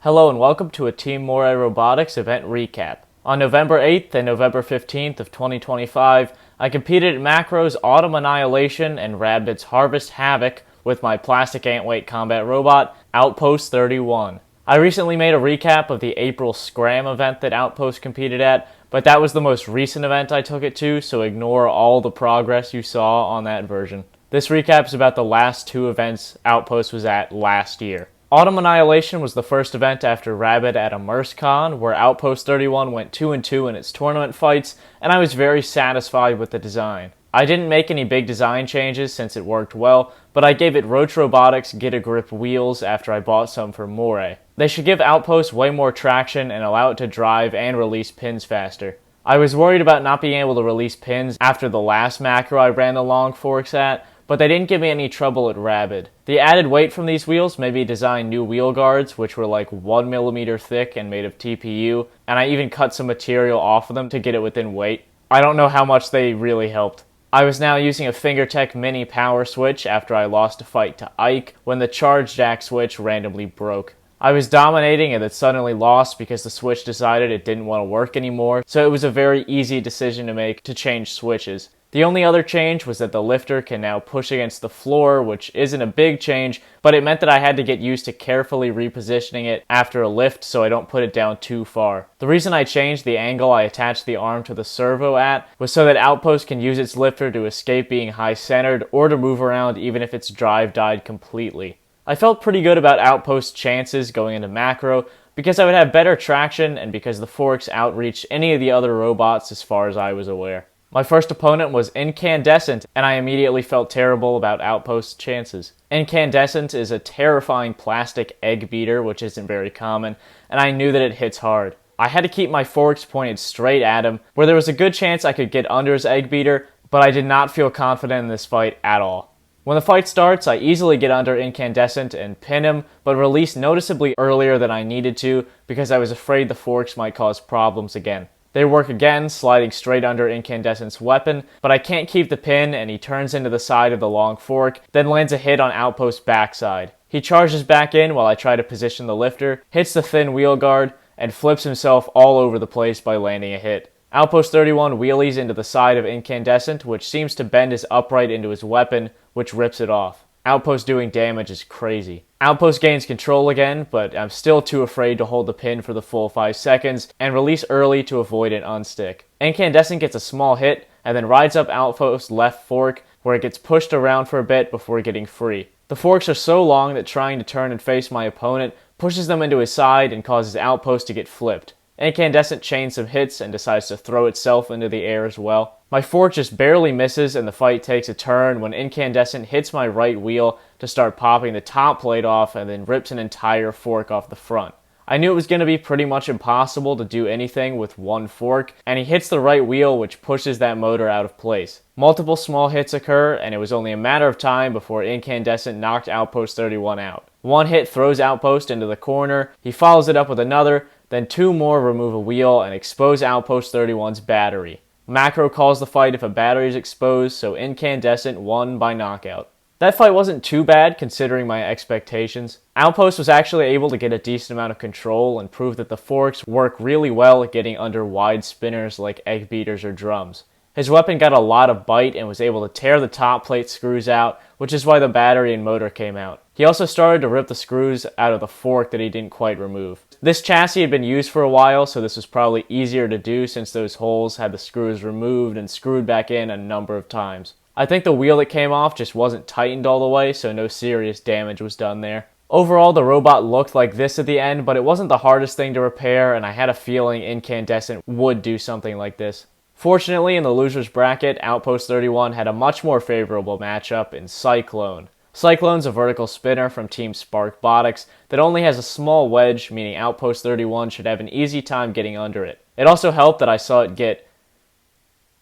Hello and welcome to a Team Moray Robotics event recap. On November 8th and November 15th of 2025, I competed at Macro's Autumn Annihilation and RABID's Harvest Havoc with my plastic ant-weight combat robot, Outpost 31. I recently made a recap of the April Scram event that Outpost competed at, but that was the most recent event I took it to, so ignore all the progress you saw on that version. This recap is about the last two events Outpost was at last year. Autumn Annihilation was the first event after RABID at ImmerseCon, where Outpost 31 went 2-2 in its tournament fights, and I was very satisfied with the design. I didn't make any big design changes since it worked well, but I gave it Roach Robotics Get-A-Grip wheels after I bought some for Moray. They should give Outpost way more traction and allow it to drive and release pins faster. I was worried about not being able to release pins after the last macro I ran the long forks at, but they didn't give me any trouble at RABID. The added weight from these wheels made me design new wheel guards, which were like 1mm thick and made of TPU, and I even cut some material off of them to get it within weight. I don't know how much they really helped. I was now using a FingerTech mini power switch after I lost a fight to Ike when the charge jack switch randomly broke. I was dominating and it suddenly lost because the switch decided it didn't want to work anymore, so it was a very easy decision to make to change switches. The only other change was that the lifter can now push against the floor, which isn't a big change, but it meant that I had to get used to carefully repositioning it after a lift so I don't put it down too far. The reason I changed the angle I attached the arm to the servo at was so that Outpost can use its lifter to escape being high-centered or to move around even if its drive died completely. I felt pretty good about Outpost's chances going into macro because I would have better traction and because the forks outreached any of the other robots as far as I was aware. My first opponent was Incandescent, and I immediately felt terrible about Outpost's chances. Incandescent is a terrifying plastic egg beater, which isn't very common, and I knew that it hits hard. I had to keep my forks pointed straight at him, where there was a good chance I could get under his egg beater, but I did not feel confident in this fight at all. When the fight starts, I easily get under Incandescent and pin him, but release noticeably earlier than I needed to because I was afraid the forks might cause problems again. They work again, sliding straight under Incandescent's weapon, but I can't keep the pin and he turns into the side of the long fork, then lands a hit on Outpost's backside. He charges back in while I try to position the lifter, hits the thin wheel guard, and flips himself all over the place by landing a hit. Outpost 31 wheelies into the side of Incandescent, which seems to bend his upright into his weapon, which rips it off. Outpost doing damage is crazy. Outpost gains control again, but I'm still too afraid to hold the pin for the full 5 seconds and release early to avoid an unstick. Incandescent gets a small hit and then rides up Outpost's left fork where it gets pushed around for a bit before getting free. The forks are so long that trying to turn and face my opponent pushes them into his side and causes Outpost to get flipped. Incandescent chains some hits and decides to throw itself into the air as well. My fork just barely misses and the fight takes a turn when Incandescent hits my right wheel to start popping the top plate off and then rips an entire fork off the front. I knew it was going to be pretty much impossible to do anything with one fork, and he hits the right wheel which pushes that motor out of place. Multiple small hits occur, and it was only a matter of time before Incandescent knocked Outpost 31 out. One hit throws Outpost into the corner, he follows it up with another, then 2 more remove a wheel and expose Outpost 31's battery. Macro calls the fight if a battery is exposed, so Incandescent won by knockout. That fight wasn't too bad considering my expectations. Outpost was actually able to get a decent amount of control and prove that the forks work really well at getting under wide spinners like egg beaters or drums. His weapon got a lot of bite and was able to tear the top plate screws out, which is why the battery and motor came out. He also started to rip the screws out of the fork that he didn't quite remove. This chassis had been used for a while, so this was probably easier to do since those holes had the screws removed and screwed back in a number of times. I think the wheel that came off just wasn't tightened all the way, so no serious damage was done there. Overall, the robot looked like this at the end, but it wasn't the hardest thing to repair, and I had a feeling Incandescent would do something like this. Fortunately, in the loser's bracket, Outpost 31 had a much more favorable matchup in Cyclone. Cyclone's a vertical spinner from Team Sparkbotics that only has a small wedge, meaning Outpost 31 should have an easy time getting under it. It also helped that I saw it get,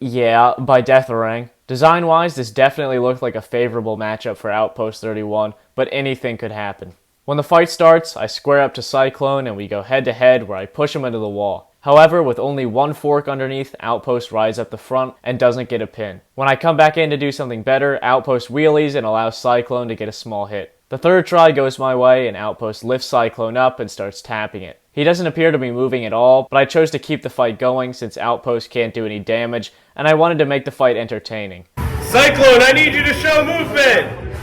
by Deatharang. Design-wise, this definitely looked like a favorable matchup for Outpost 31, but anything could happen. When the fight starts, I square up to Cyclone and we go head-to-head where I push him into the wall. However, with only one fork underneath, Outpost rides up the front and doesn't get a pin. When I come back in to do something better, Outpost wheelies and allows Cyclone to get a small hit. The third try goes my way, and Outpost lifts Cyclone up and starts tapping it. He doesn't appear to be moving at all, but I chose to keep the fight going since Outpost can't do any damage, and I wanted to make the fight entertaining. Cyclone, I need you to show movement!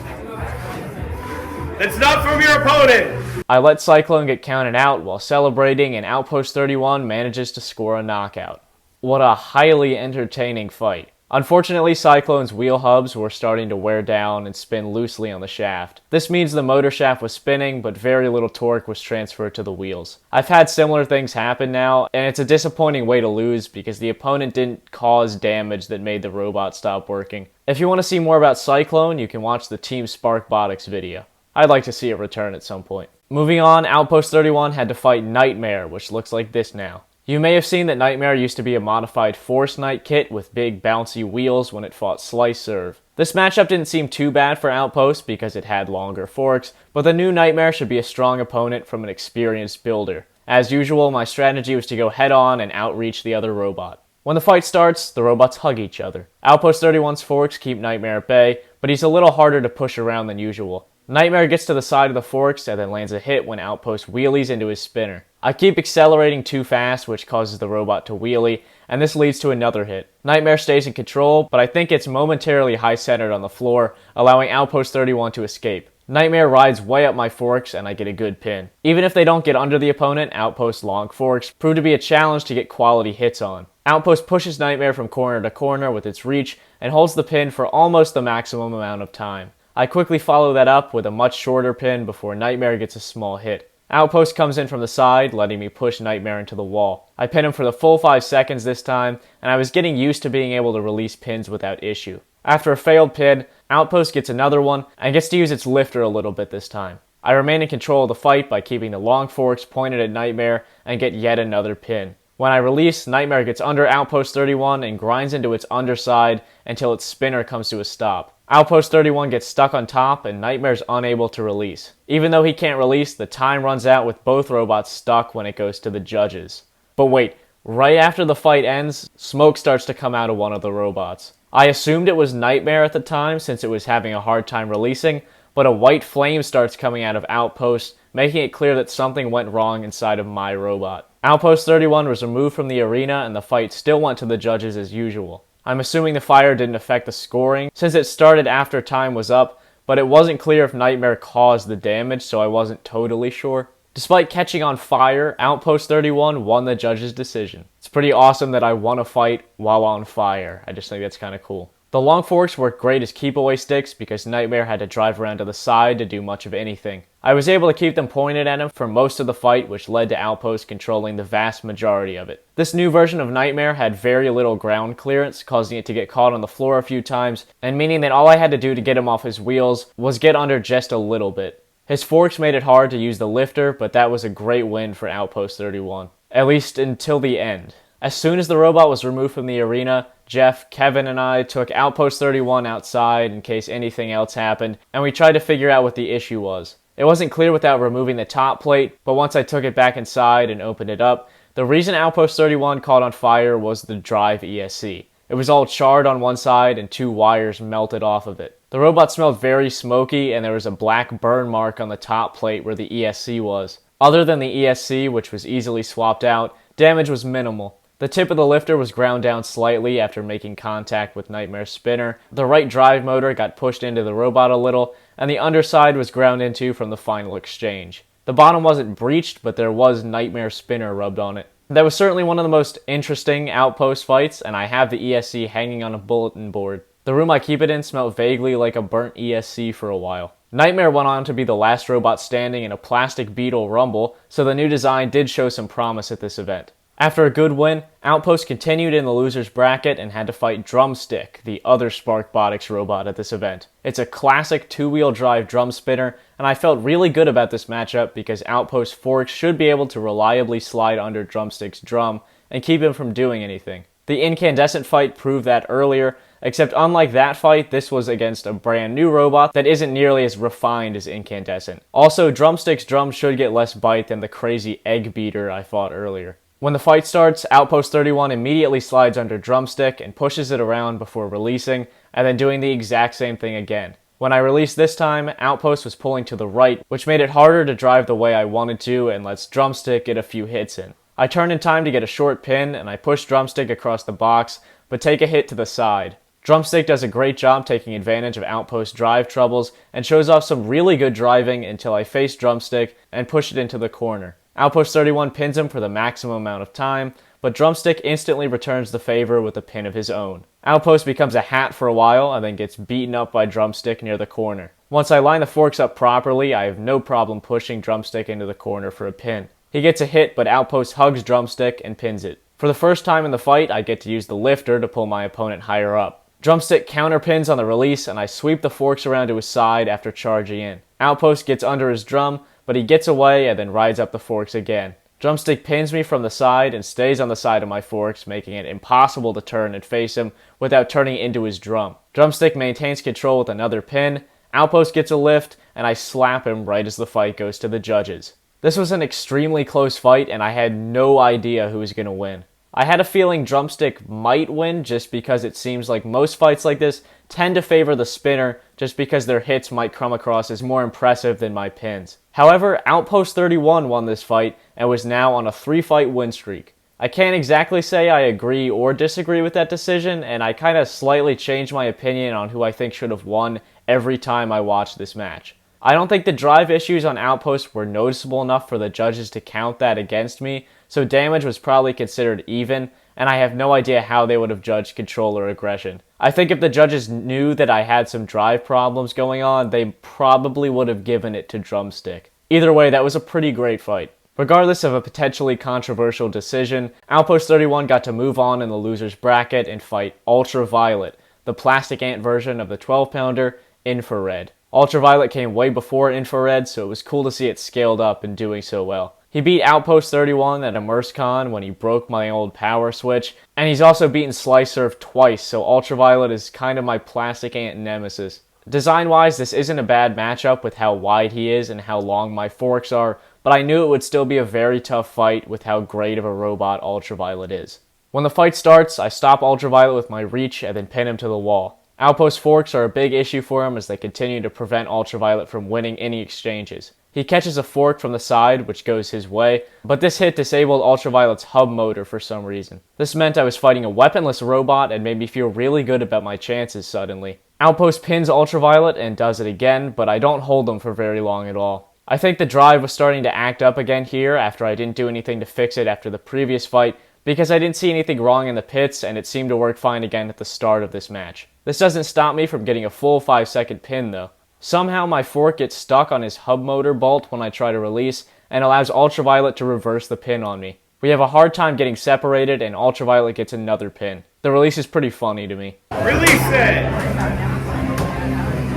That's not from your opponent! I let Cyclone get counted out while celebrating, and Outpost 31 manages to score a knockout. What a highly entertaining fight. Unfortunately, Cyclone's wheel hubs were starting to wear down and spin loosely on the shaft. This means the motor shaft was spinning, but very little torque was transferred to the wheels. I've had similar things happen now, and it's a disappointing way to lose because the opponent didn't cause damage that made the robot stop working. If you want to see more about Cyclone, you can watch the Team Sparkbotics video. I'd like to see it return at some point. Moving on, Outpost 31 had to fight Nightmare, which looks like this now. You may have seen that Nightmare used to be a modified Force Knight kit with big bouncy wheels when it fought Slice Serve. This matchup didn't seem too bad for Outpost because it had longer forks, but the new Nightmare should be a strong opponent from an experienced builder. As usual, my strategy was to go head on and outreach the other robot. When the fight starts, the robots hug each other. Outpost 31's forks keep Nightmare at bay, but he's a little harder to push around than usual. Nightmare gets to the side of the forks and then lands a hit when Outpost wheelies into his spinner. I keep accelerating too fast, which causes the robot to wheelie, and this leads to another hit. Nightmare stays in control, but I think it's momentarily high-centered on the floor, allowing Outpost 31 to escape. Nightmare rides way up my forks, and I get a good pin. Even if they don't get under the opponent, Outpost's long forks prove to be a challenge to get quality hits on. Outpost pushes Nightmare from corner to corner with its reach, and holds the pin for almost the maximum amount of time. I quickly follow that up with a much shorter pin before Nightmare gets a small hit. Outpost comes in from the side, letting me push Nightmare into the wall. I pin him for the full 5 seconds this time, and I was getting used to being able to release pins without issue. After a failed pin, Outpost gets another one, and gets to use its lifter a little bit this time. I remain in control of the fight by keeping the long forks pointed at Nightmare, and get yet another pin. When I release, Nightmare gets under Outpost 31 and grinds into its underside until its spinner comes to a stop. Outpost 31 gets stuck on top, and Nightmare's unable to release. Even though he can't release, the time runs out with both robots stuck when it goes to the judges. But wait, right after the fight ends, smoke starts to come out of one of the robots. I assumed it was Nightmare at the time since it was having a hard time releasing, but a white flame starts coming out of Outpost, making it clear that something went wrong inside of my robot. Outpost 31 was removed from the arena, and the fight still went to the judges as usual. I'm assuming the fire didn't affect the scoring, since it started after time was up, but it wasn't clear if Nightmare caused the damage, so I wasn't totally sure. Despite catching on fire, Outpost 31 won the judge's decision. It's pretty awesome that I won a fight while on fire. I just think that's kind of cool. The long forks worked great as keep-away sticks because Nightmare had to drive around to the side to do much of anything. I was able to keep them pointed at him for most of the fight, which led to Outpost controlling the vast majority of it. This new version of Nightmare had very little ground clearance, causing it to get caught on the floor a few times, and meaning that all I had to do to get him off his wheels was get under just a little bit. His forks made it hard to use the lifter, but that was a great win for Outpost 31. At least until the end. As soon as the robot was removed from the arena, Jeff, Kevin, and I took Outpost 31 outside in case anything else happened, and we tried to figure out what the issue was. It wasn't clear without removing the top plate, but once I took it back inside and opened it up, the reason Outpost 31 caught on fire was the drive ESC. It was all charred on one side and 2 wires melted off of it. The robot smelled very smoky, and there was a black burn mark on the top plate where the ESC was. Other than the ESC, which was easily swapped out, damage was minimal. The tip of the lifter was ground down slightly after making contact with Nightmare's spinner. The right drive motor got pushed into the robot a little, and the underside was ground into from the final exchange. The bottom wasn't breached, but there was Nightmare's spinner rubbed on it. That was certainly one of the most interesting Outpost fights, and I have the ESC hanging on a bulletin board. The room I keep it in smelled vaguely like a burnt ESC for a while. Nightmare went on to be the last robot standing in a plastic beetle rumble, so the new design did show some promise at this event. After a good win, Outpost continued in the loser's bracket and had to fight Drumstick, the other Sparkbotics robot at this event. It's a classic 2-wheel drive drum spinner, and I felt really good about this matchup because Outpost's forks should be able to reliably slide under Drumstick's drum and keep him from doing anything. The incandescent fight proved that earlier, except unlike that fight, this was against a brand new robot that isn't nearly as refined as incandescent. Also, Drumstick's drum should get less bite than the crazy egg beater I fought earlier. When the fight starts, Outpost 31 immediately slides under Drumstick and pushes it around before releasing, and then doing the exact same thing again. When I released this time, Outpost was pulling to the right, which made it harder to drive the way I wanted to and lets Drumstick get a few hits in. I turned in time to get a short pin, and I push Drumstick across the box, but take a hit to the side. Drumstick does a great job taking advantage of Outpost drive troubles and shows off some really good driving until I face Drumstick and push it into the corner. Outpost 31 pins him for the maximum amount of time, but Drumstick instantly returns the favor with a pin of his own. Outpost becomes a hat for a while and then gets beaten up by Drumstick near the corner. Once I line the forks up properly, I have no problem pushing Drumstick into the corner for a pin. He gets a hit, but Outpost hugs Drumstick and pins it. For the first time in the fight, I get to use the lifter to pull my opponent higher up. Drumstick counterpins on the release, and I sweep the forks around to his side after charging in. Outpost gets under his drum, but he gets away and then rides up the forks again. Drumstick pins me from the side and stays on the side of my forks, making it impossible to turn and face him without turning into his drum. Drumstick maintains control with another pin, Outpost gets a lift, and I slap him right as the fight goes to the judges. This was an extremely close fight, and I had no idea who was going to win. I had a feeling Drumstick might win just because it seems like most fights like this tend to favor the spinner just because their hits might come across as more impressive than my pins. However, Outpost 31 won this fight and was now on a 3-fight win streak. I can't exactly say I agree or disagree with that decision, and I kind of slightly changed my opinion on who I think should have won every time I watched this match. I don't think the drive issues on Outpost were noticeable enough for the judges to count that against me, so damage was probably considered even, and I have no idea how they would have judged control or aggression. I think if the judges knew that I had some drive problems going on, they probably would have given it to Drumstick. Either way, that was a pretty great fight. Regardless of a potentially controversial decision, Outpost 31 got to move on in the loser's bracket and fight Ultraviolet, the plastic ant version of the 12-pounder, Infrared. Ultraviolet came way before Infrared, so it was cool to see it scaled up and doing so well. He beat Outpost 31 at ImmerseCon when he broke my old power switch, and he's also beaten Slicerf twice, so Ultraviolet is kind of my plastic ant nemesis. Design-wise, this isn't a bad matchup with how wide he is and how long my forks are, but I knew it would still be a very tough fight with how great of a robot Ultraviolet is. When the fight starts, I stop Ultraviolet with my reach and then pin him to the wall. Outpost forks are a big issue for him as they continue to prevent Ultraviolet from winning any exchanges. He catches a fork from the side, which goes his way, but this hit disabled Ultraviolet's hub motor for some reason. This meant I was fighting a weaponless robot and made me feel really good about my chances suddenly. Outpost pins Ultraviolet and does it again, but I don't hold him for very long at all. I think the drive was starting to act up again here after I didn't do anything to fix it after the previous fight, because I didn't see anything wrong in the pits and it seemed to work fine again at the start of this match. This doesn't stop me from getting a full 5-second pin though. Somehow my fork gets stuck on his hub motor bolt when I try to release and allows Ultraviolet to reverse the pin on me. We have a hard time getting separated and Ultraviolet gets another pin. The release is pretty funny to me. Release it!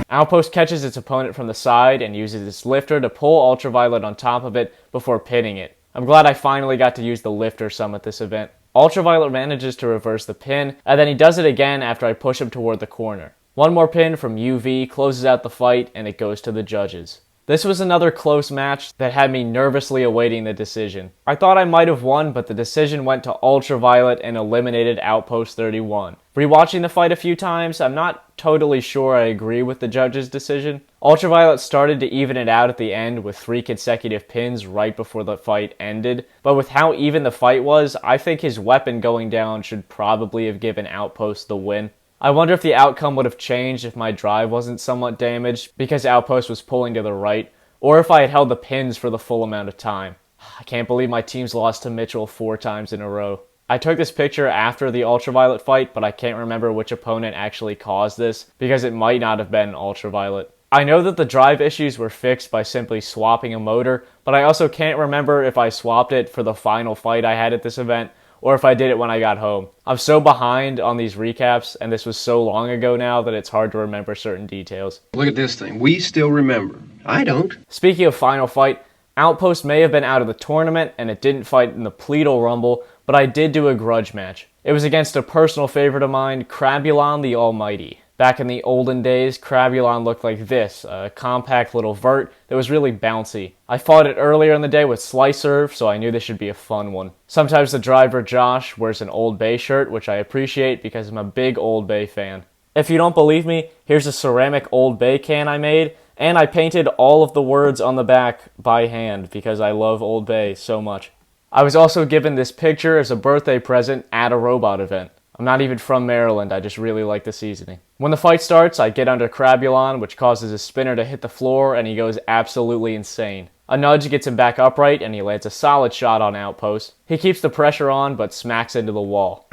Outpost catches its opponent from the side and uses its lifter to pull Ultraviolet on top of it before pinning it. I'm glad I finally got to use the lifter some at this event. Ultraviolet manages to reverse the pin, and then he does it again after I push him toward the corner. One more pin from UV closes out the fight, and it goes to the judges. This was another close match that had me nervously awaiting the decision. I thought I might have won, but the decision went to Ultraviolet and eliminated Outpost 31. Rewatching the fight a few times, I'm not totally sure I agree with the judge's decision. Ultraviolet started to even it out at the end with 3 consecutive pins right before the fight ended, but with how even the fight was, I think his weapon going down should probably have given Outpost the win. I wonder if the outcome would have changed if my drive wasn't somewhat damaged because Outpost was pulling to the right, or if I had held the pins for the full amount of time. I can't believe my team's lost to Mitchell 4 times in a row. I took this picture after the Ultraviolet fight, but I can't remember which opponent actually caused this because it might not have been Ultraviolet. I know that the drive issues were fixed by simply swapping a motor, but I also can't remember if I swapped it for the final fight I had at this event, or if I did it when I got home. I'm so behind on these recaps, and this was so long ago now that it's hard to remember certain details. Look at this thing. We still remember. I don't. Speaking of final fight, Outpost may have been out of the tournament, and it didn't fight in the Pleatle Rumble, but I did do a grudge match. It was against a personal favorite of mine, Crabulon the Almighty. Back in the olden days, Crabulon looked like this, a compact little vert that was really bouncy. I fought it earlier in the day with Slicerf, so I knew this should be a fun one. Sometimes the driver Josh wears an Old Bay shirt, which I appreciate because I'm a big Old Bay fan. If you don't believe me, here's a ceramic Old Bay can I made, and I painted all of the words on the back by hand because I love Old Bay so much. I was also given this picture as a birthday present at a robot event. I'm not even from Maryland, I just really like the seasoning. When the fight starts, I get under Crabulon, which causes his spinner to hit the floor, and he goes absolutely insane. A nudge gets him back upright, and he lands a solid shot on Outpost. He keeps the pressure on, but smacks into the wall.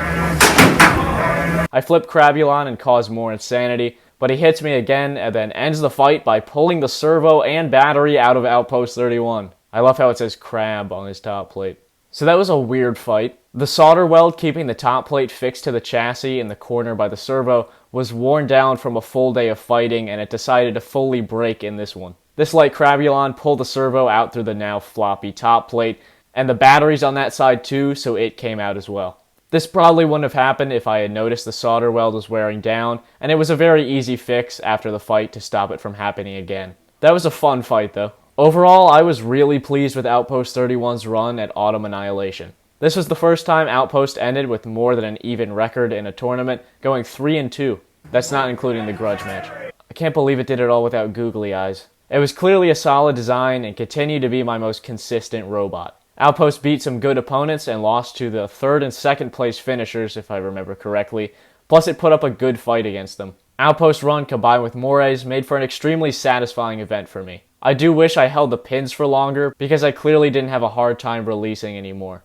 I flip Crabulon and cause more insanity, but he hits me again and then ends the fight by pulling the servo and battery out of Outpost 31. I love how it says crab on his top plate. So that was a weird fight. The solder weld keeping the top plate fixed to the chassis in the corner by the servo was worn down from a full day of fighting, and it decided to fully break in this one. This light Crabulon pulled the servo out through the now floppy top plate, and the battery's on that side too, so it came out as well. This probably wouldn't have happened if I had noticed the solder weld was wearing down, and it was a very easy fix after the fight to stop it from happening again. That was a fun fight though. Overall, I was really pleased with Outpost 31's run at Autumn Annihilation. This was the first time Outpost ended with more than an even record in a tournament, going 3-2. That's not including the Grudge match. I can't believe it did it all without googly eyes. It was clearly a solid design and continued to be my most consistent robot. Outpost beat some good opponents and lost to the 3rd and 2nd place finishers, if I remember correctly, plus it put up a good fight against them. Outpost run combined with Moray's made for an extremely satisfying event for me. I do wish I held the pins for longer because I clearly didn't have a hard time releasing anymore.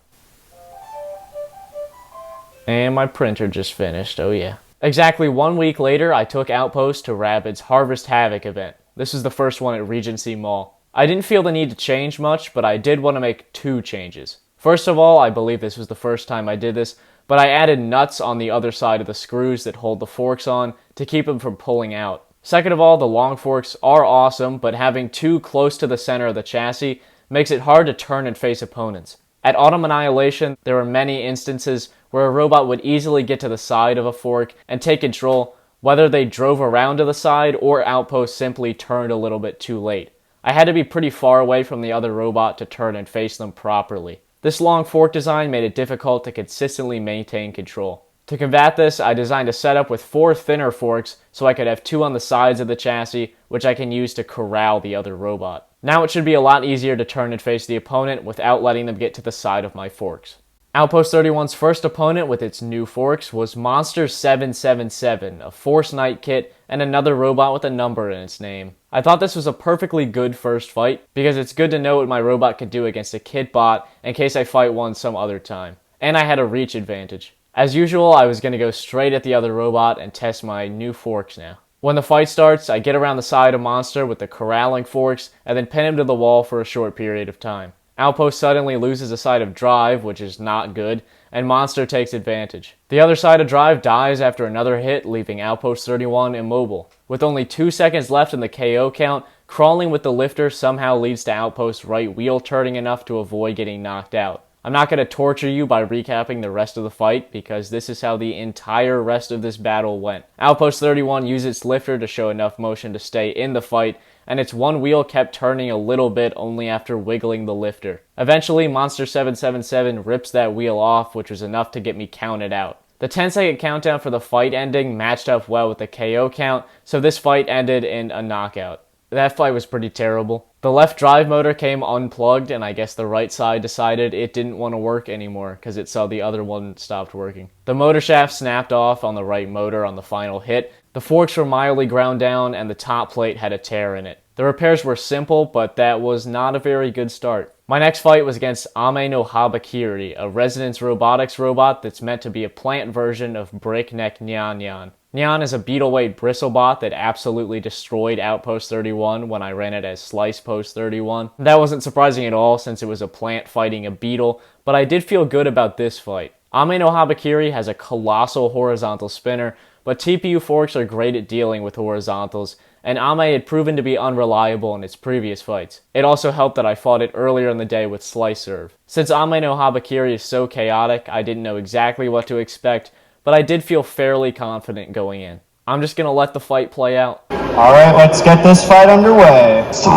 And my printer just finished, oh yeah. Exactly 1 week later, I took Outpost to RABID's Harvest Havoc event. This is the first one at Regency Mall. I didn't feel the need to change much, but I did want to make 2 changes. First of all, I believe this was the first time I did this, but I added nuts on the other side of the screws that hold the forks on to keep them from pulling out. Second of all, the long forks are awesome, but having 2 close to the center of the chassis makes it hard to turn and face opponents. At Autumn Annihilation, there were many instances where a robot would easily get to the side of a fork and take control, whether they drove around to the side or Outpost simply turned a little bit too late. I had to be pretty far away from the other robot to turn and face them properly. This long fork design made it difficult to consistently maintain control. To combat this, I designed a setup with 4 thinner forks so I could have 2 on the sides of the chassis, which I can use to corral the other robot. Now it should be a lot easier to turn and face the opponent without letting them get to the side of my forks. Outpost 31's first opponent with its new forks was Monster 777, a Force Knight kit, and another robot with a number in its name. I thought this was a perfectly good first fight, because it's good to know what my robot could do against a kit bot in case I fight one some other time. And I had a reach advantage. As usual, I was going to go straight at the other robot and test my new forks now. When the fight starts, I get around the side of Monster with the corralling forks, and then pin him to the wall for a short period of time. Outpost suddenly loses a side of drive, which is not good, and Monster takes advantage. The other side of drive dies after another hit, leaving Outpost 31 immobile. With only 2 seconds left in the KO count, crawling with the lifter somehow leads to Outpost's right wheel turning enough to avoid getting knocked out. I'm not going to torture you by recapping the rest of the fight, because this is how the entire rest of this battle went. Outpost 31 used its lifter to show enough motion to stay in the fight, and its one wheel kept turning a little bit only after wiggling the lifter. Eventually, Monster 777 rips that wheel off, which was enough to get me counted out. The 10-second countdown for the fight ending matched up well with the KO count, so this fight ended in a knockout. That fight was pretty terrible. The left drive motor came unplugged, and I guess the right side decided it didn't want to work anymore because it saw the other one stopped working. The motor shaft snapped off on the right motor on the final hit. The forks were mildly ground down, and the top plate had a tear in it. The repairs were simple, but that was not a very good start. My next fight was against Ame no Habakiri, a Resonance Robotics robot that's meant to be a plant version of Breakneck Nyan Nyan. Nyan is a beetle-weight bristlebot that absolutely destroyed Outpost 31 when I ran it as Slice Post 31. That wasn't surprising at all since it was a plant fighting a beetle, but I did feel good about this fight. Ame no Habakiri has a colossal horizontal spinner, but TPU forks are great at dealing with horizontals, and Ame had proven to be unreliable in its previous fights. It also helped that I fought it earlier in the day with Slice Serve. Since Ame no Habakiri is so chaotic, I didn't know exactly what to expect, but I did feel fairly confident going in. I'm just gonna let the fight play out. Alright, let's get this fight underway. 3,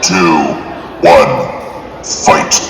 2, 1, fight!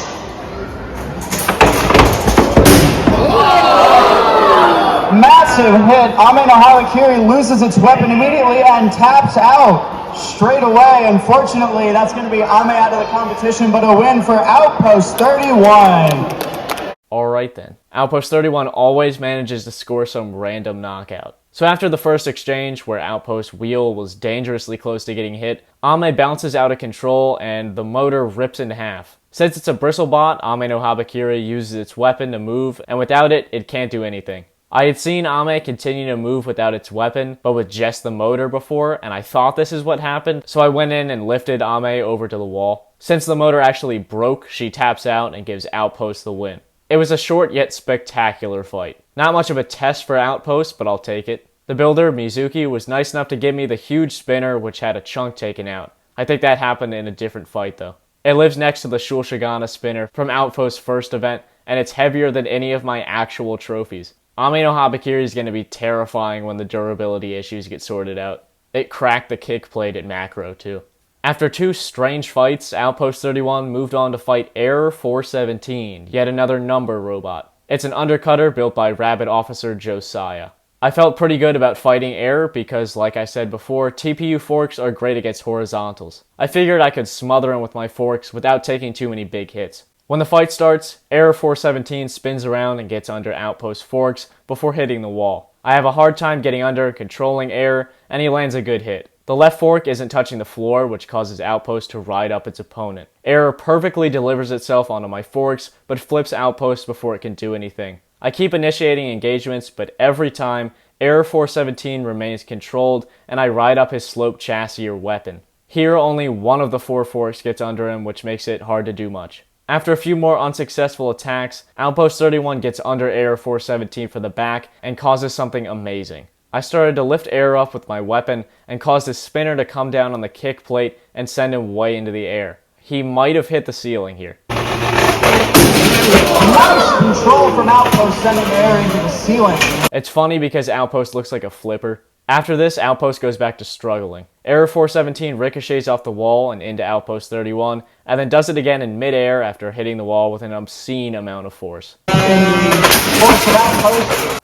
Mass massive hit. Ame no Hawakiri loses its weapon immediately and taps out straight away. Unfortunately, that's going to be Ame out of the competition, but a win for Outpost 31. Alright then. Outpost 31 always manages to score some random knockout. So after the first exchange, where Outpost's wheel was dangerously close to getting hit, Ame bounces out of control and the motor rips in half. Since it's a bristlebot, Ame no Habakiri uses its weapon to move, and without it, it can't do anything. I had seen Ame continue to move without its weapon, but with just the motor before, and I thought this is what happened, so I went in and lifted Ame over to the wall. Since the motor actually broke, she taps out and gives Outpost the win. It was a short yet spectacular fight. Not much of a test for Outpost, but I'll take it. The builder, Mizuki, was nice enough to give me the huge spinner which had a chunk taken out. I think that happened in a different fight though. It lives next to the Shulshigana spinner from Outpost's first event, and it's heavier than any of my actual trophies. Ame no Habakiri is going to be terrifying when the durability issues get sorted out. It cracked the kick plate at Macro too. After two strange fights, Outpost 31 moved on to fight Error 417, yet another number robot. It's an undercutter built by RABID officer Josiah. I felt pretty good about fighting Error because, like I said before, TPU forks are great against horizontals. I figured I could smother him with my forks without taking too many big hits. When the fight starts, Error 417 spins around and gets under Outpost forks before hitting the wall. I have a hard time getting under and controlling Error, and he lands a good hit. The left fork isn't touching the floor, which causes Outpost to ride up its opponent. Error perfectly delivers itself onto my forks, but flips Outpost before it can do anything. I keep initiating engagements, but every time, Error 417 remains controlled, and I ride up his slope chassis or weapon. Here, only one of the four forks gets under him, which makes it hard to do much. After a few more unsuccessful attacks, Outpost 31 gets under Error 417 for the back and causes something amazing. I started to lift Error up with my weapon and caused his spinner to come down on the kick plate and send him way into the air. He might have hit the ceiling here. Nice control from Outpost, sending Error into the ceiling. It's funny because Outpost looks like a flipper. After this, Outpost goes back to struggling. Error 417 ricochets off the wall and into Outpost 31, and then does it again in midair after hitting the wall with an obscene amount of force.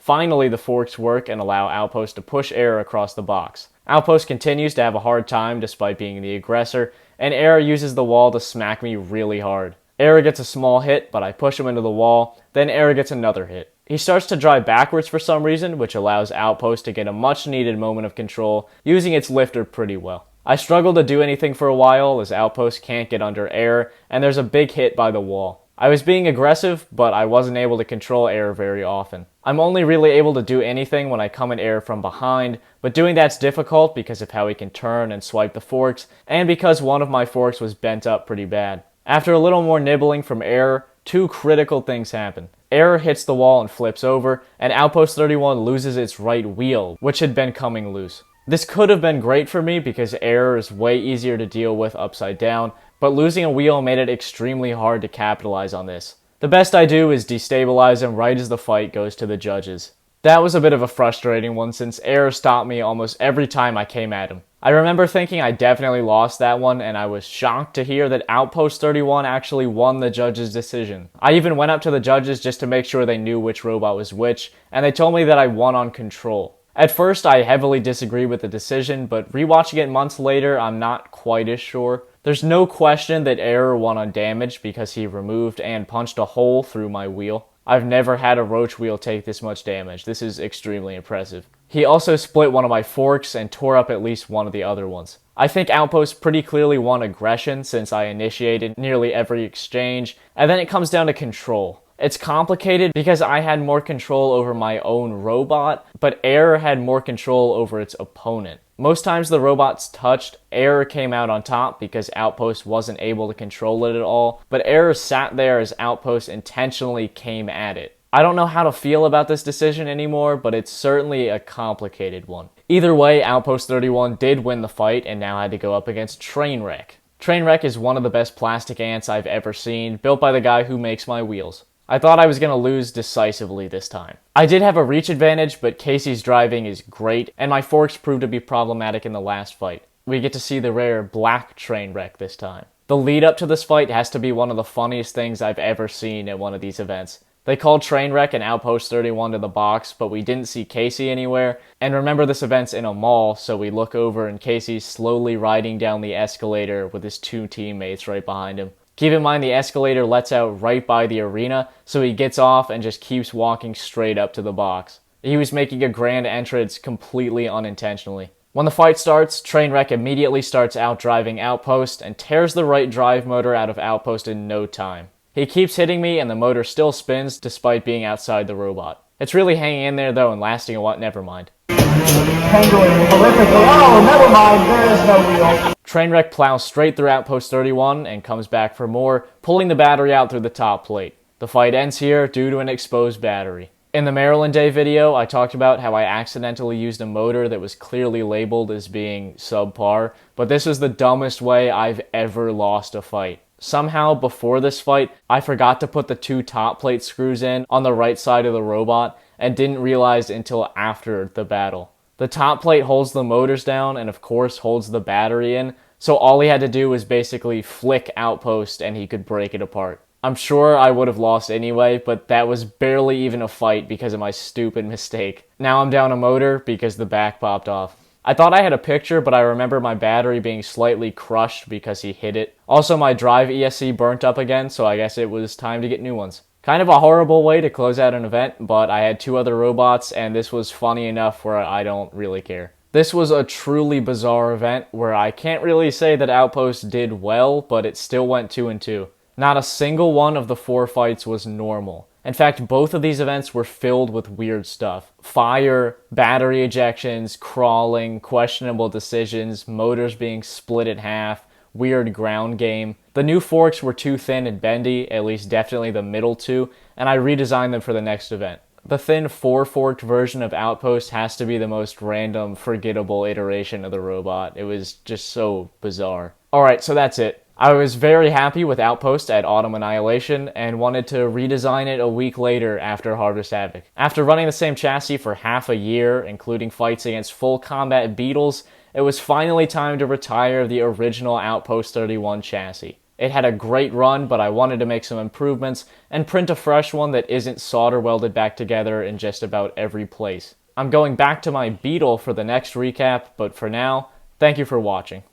Finally, the forks work and allow Outpost to push Error across the box. Outpost continues to have a hard time despite being the aggressor, and Error uses the wall to smack me really hard. Error gets a small hit, but I push him into the wall, then Error gets another hit. He starts to drive backwards for some reason, which allows Outpost to get a much needed moment of control, using its lifter pretty well. I struggle to do anything for a while as Outpost can't get under Error, and there's a big hit by the wall. I was being aggressive, but I wasn't able to control Error very often. I'm only really able to do anything when I come at Error from behind, but doing that's difficult because of how he can turn and swipe the forks, and because one of my forks was bent up pretty bad. After a little more nibbling from Error, two critical things happen. Error hits the wall and flips over, and Outpost 31 loses its right wheel, which had been coming loose. This could have been great for me because Error is way easier to deal with upside down, but losing a wheel made it extremely hard to capitalize on this. The best I do is destabilize him right as the fight goes to the judges. That was a bit of a frustrating one since Error stopped me almost every time I came at him. I remember thinking I definitely lost that one, and I was shocked to hear that Outpost 31 actually won the judges' decision. I even went up to the judges just to make sure they knew which robot was which, and they told me that I won on control. At first, I heavily disagreed with the decision, but rewatching it months later, I'm not quite as sure. There's no question that Error won on damage because he removed and punched a hole through my wheel. I've never had a roach wheel take this much damage. This is extremely impressive. He also split one of my forks and tore up at least one of the other ones. I think Outpost pretty clearly won aggression since I initiated nearly every exchange, and then it comes down to control. It's complicated because I had more control over my own robot, but Error had more control over its opponent. Most times the robots touched, Error came out on top because Outpost wasn't able to control it at all, but Error sat there as Outpost intentionally came at it. I don't know how to feel about this decision anymore, but it's certainly a complicated one. Either way, Outpost 31 did win the fight and now had to go up against Trainwreck. Trainwreck is one of the best plastic ants I've ever seen, built by the guy who makes my wheels. I thought I was going to lose decisively this time. I did have a reach advantage, but Casey's driving is great, and my forks proved to be problematic in the last fight. We get to see the rare black Trainwreck this time. The lead up to this fight has to be one of the funniest things I've ever seen at one of these events. They called Trainwreck and Outpost 31 to the box, but we didn't see Casey anywhere. And remember, this event's in a mall, so we look over and Casey's slowly riding down the escalator with his 2 teammates right behind him. Keep in mind the escalator lets out right by the arena, so he gets off and just keeps walking straight up to the box. He was making a grand entrance completely unintentionally. When the fight starts, Trainwreck immediately starts outdriving Outpost and tears the right drive motor out of Outpost in no time. He keeps hitting me and the motor still spins despite being outside the robot. It's really hanging in there though and lasting a while. Never mind. Tangling horrifically. Oh, never mind. There is no wheel. Trainwreck plows straight through Outpost 31 and comes back for more, pulling the battery out through the top plate. The fight ends here due to an exposed battery. In the Maryland Day video, I talked about how I accidentally used a motor that was clearly labeled as being subpar, but this is the dumbest way I've ever lost a fight. Somehow, before this fight, I forgot to put the 2 top plate screws in on the right side of the robot and didn't realize until after the battle. The top plate holds the motors down and of course holds the battery in, so all he had to do was basically flick Outpost and he could break it apart. I'm sure I would have lost anyway, but that was barely even a fight because of my stupid mistake. Now I'm down a motor because the back popped off. I thought I had a picture, but I remember my battery being slightly crushed because he hit it. Also, my drive ESC burnt up again, so I guess it was time to get new ones. Kind of a horrible way to close out an event, but I had 2 other robots, and this was funny enough where I don't really care. This was a truly bizarre event where I can't really say that Outpost did well, but it still went 2-2. Not a single one of the 4 fights was normal. In fact, both of these events were filled with weird stuff. Fire, battery ejections, crawling, questionable decisions, motors being split in half, weird ground game. The new forks were too thin and bendy, at least definitely the middle 2, and I redesigned them for the next event. The thin 4-forked version of Outpost has to be the most random, forgettable iteration of the robot. It was just so bizarre. Alright, so that's it. I was very happy with Outpost at Autumn Annihilation and wanted to redesign it a week later after Harvest Havoc. After running the same chassis for half a year, including fights against full combat beetles, it was finally time to retire the original Outpost 31 chassis. It had a great run, but I wanted to make some improvements and print a fresh one that isn't solder welded back together in just about every place. I'm going back to my Beetle for the next recap, but for now, thank you for watching.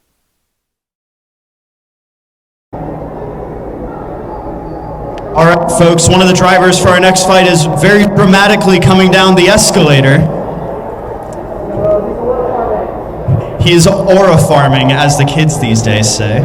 Alright folks, one of the drivers for our next fight is very dramatically coming down the escalator. He is aura farming, as the kids these days say.